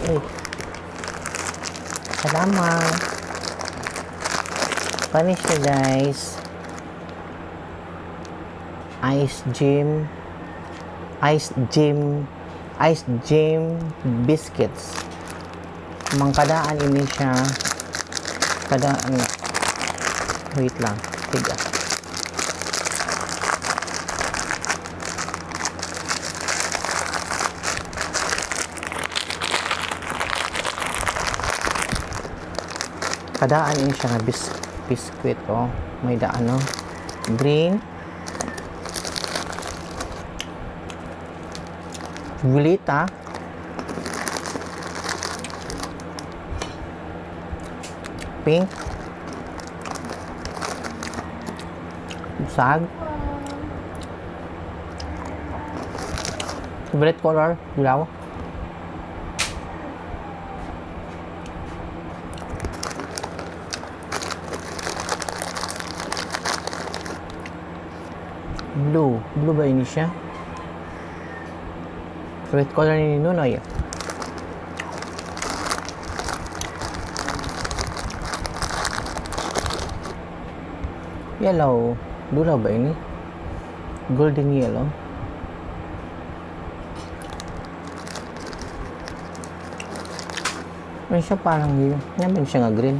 Uy, salamat. Panis siya, guys. Ice gem biscuits. Mangkadaan ini siya. Kadaan. Wait lang. Tiga. Kadaan ini siya nga biscuit. Oh. May daan, no? Green. Gulita. Pink. Busag. Favorite color, dilaw. Blue ba ini siya? Favorite color ni Nunoy. Yellow. Dula ba ini? Golden yellow. May siya parang yun. Naman siya nga green.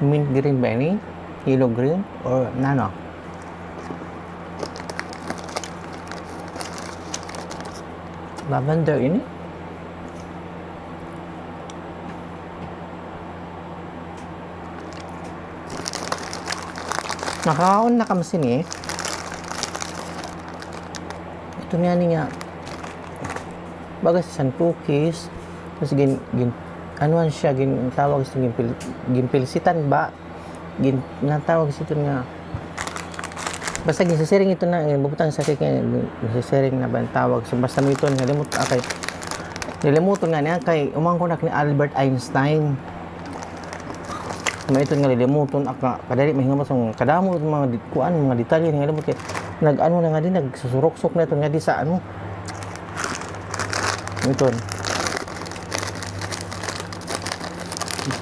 Mint green ba ini? Yellow green? Or nano? Lavender ini? Nakakaon na kamasin eh. Ito nga niya. Bagay sa San Cookies. Tapos anuan siya, tawag sa ginpilsitan ba? Natawag sa ito nga. Basta gisisiring ito na, bubutang sa kaya gisisiring na ba ang tawag. So basta mo ito, nilimutan nga niya kay umangkonak ni Albert Einstein. May ito nga lilimuton kadali may hingamot ng kadamo mga mga detalye nga limot kay nag-ano na nga din nagsusurok-sok na ito nga di sa ano ito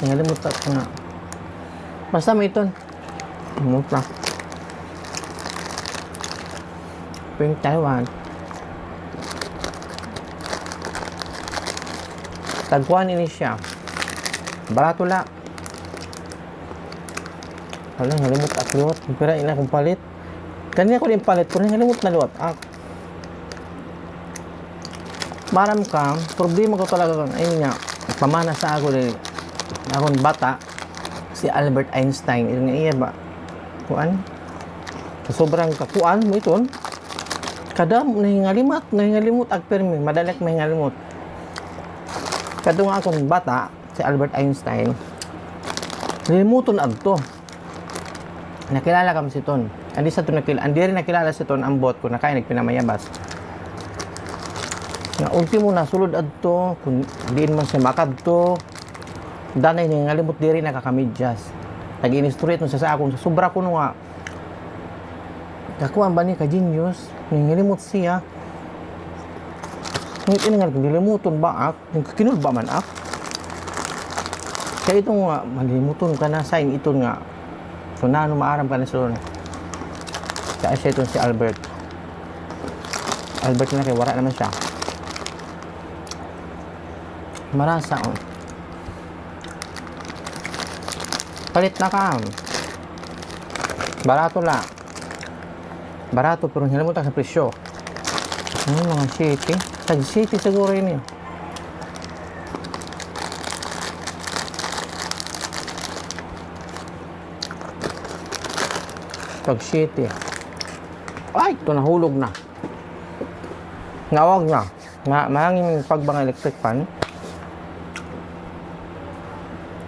nga limot nga basta may ito muta Pink Taiwan tagpuan ini siya barato lang. Wala, ngalimot at liwat. Pero ina kong palit. Kanina ko din palit. Pero ngalimot na liwat. Maram ka, problema ko talaga. Ayun nga, pamana sa ako din. Akong bata, si Albert Einstein. Ito nga iya ba? Kuan? Sobrang kakuan mo ito. Kada nahingalimot ag permi. Madalak mahingalimot. Kada nga akong bata, si Albert Einstein, nilimuton agto. Nakilala kami si Ton. Andi rin nakilala si Ton ang bot ko na kaya nagpinamayabas. Nga ultimo na sulod adto kung diin man siya makadto. Danay ni ngalimot diri nakakamidyas. Nag-inistorya ito sa akong sobra ko nga. Kakuan ba ni ka genius? Ngalimot siya. Ngayon nga nilimuton ba ak? Kinul ba man ak? Kaya ito nga malimuton ka na sign ito nga. So na maaram ka na sila. Kaya siya ito si Albert. Albert na kay wala naman siya. Marasa on. Palit na ka. Barato lang. Barato pero hindi mo sa presyo. Mga city. Tag city siguro yun yun. Tag city. Ay, ito nahulog na. Nawag na. Mahangin pagbang electric fan.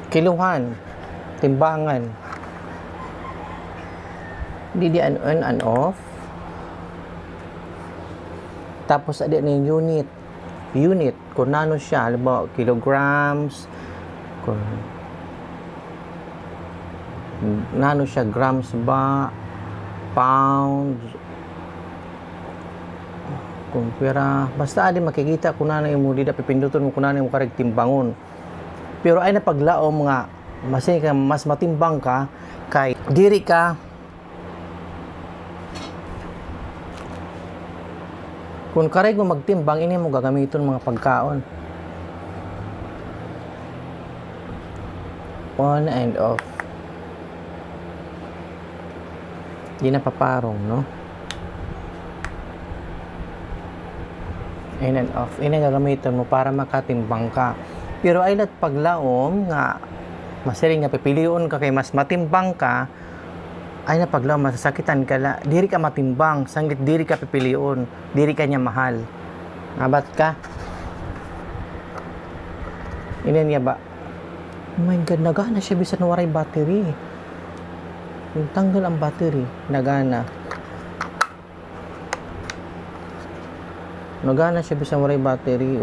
Kiluhan. Timbangan. Di on and off. Tapos ada na yung unit. Kung nano siya. Halimbawa, kilograms. Kung nano siya, grams ba, pounds, kung pera basta adi makikita ko na mo di da pipinduton mo kunana mo karig timbangon. Pero ay napaglaom nga mas matimbang ka kay diri ka kung kareg mo magtimbang ini mo gagamiton mga pagkaon on and off di na paparong no in and off ini gagamiton mo para makatimbang ka. Pero ay paglaom nga masiling nga pipilion ka kay mas matimbang ka ay napaglaom masasakitan ka la diri ka matimbang sanglit diri ka pipilion diri ka nya mahal abat ka ina niya ba oh my god nagana siya bisan waray battery yung tanggal ang battery nagana siya bisan waray battery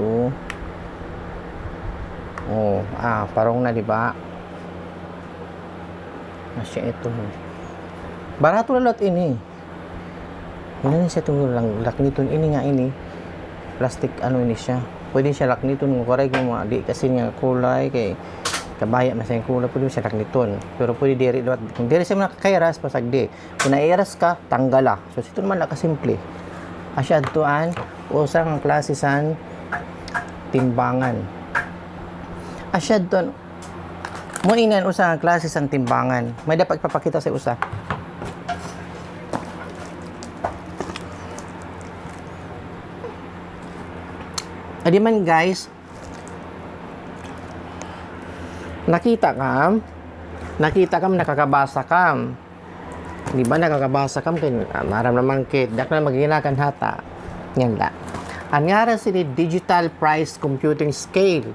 parang na, di ba? Masya ito. Barato na lahat ini. Hindi siya itong lakniton. Ini nga ini. Plastic ano ini siya. Pwede siya lakniton. Correct mo mga. Di kasi nga kulay. Kay kabaya na siya yung kulay. Pwede siya lakniton. Pero pwede diri. Kung diri siya nakakairas, pasagdi. Kung nairas ka, tanggala. So, ito naman nakasimple. Asya tuan. Usang klase san timbangan. Asyad doon mo inan usa ang klase sang timbangan may dapat ipapakita sa usa adi man guys nakita kam nakakabasa kam di ba nakakabasa kam kay maram naman kit dak na magiginakan hata yan la anyara si digital price computing scale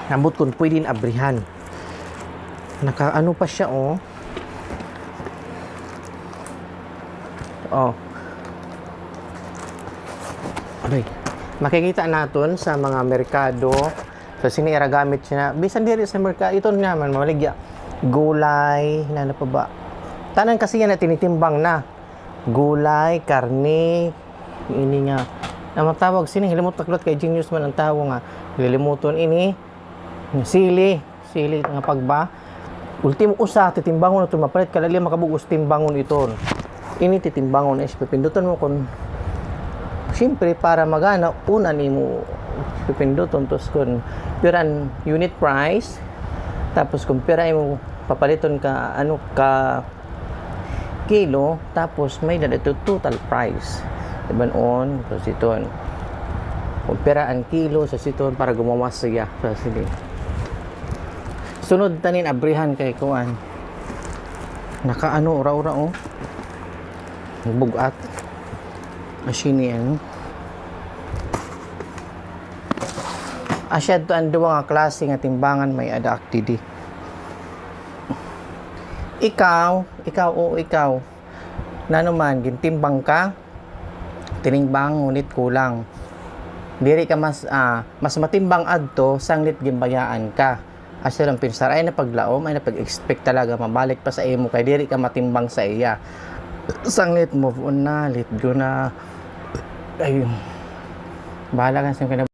nambot kung pwedeng abrihan nakaano pa siya okay. Makikita natin sa mga merkado so sinira gamit siya na bisan diri sa merkado ito naman maligya gulay na pa ba tanan kasi yan na tinitimbang na gulay, karne ini nga na matawag sining hilimot taklot kay genius man ang tawag nga lilimuton ini sili nga pagba ultimo usa titimbangon ito mapalit kalali makabugos timbangon ito ini titimbangon is pipindutan mo kung siyempre para magana una ni mo pipindutan tos kung piran unit price tapos kung pira mo papaliton ka ano ka kilo tapos may dadato total price diba on so siton kung pira ang kilo sa siton para gumawa siya sa sili sunod tanin abrihan kay kuan nakaano ura-ura bugat machine yan asyad to ang duwa nga klase nga timbangan may adapted ikaw na naman gintimbang ka tinimbang ngunit kulang diri ka mas matimbang adto sanglit gimbayaan ka asya lang pinsar ay napaglaom ay napag-expect talaga mabalik pa sa imo kay diri ka matimbang sa iya sanglit move on na lit go na ay bahala ka sa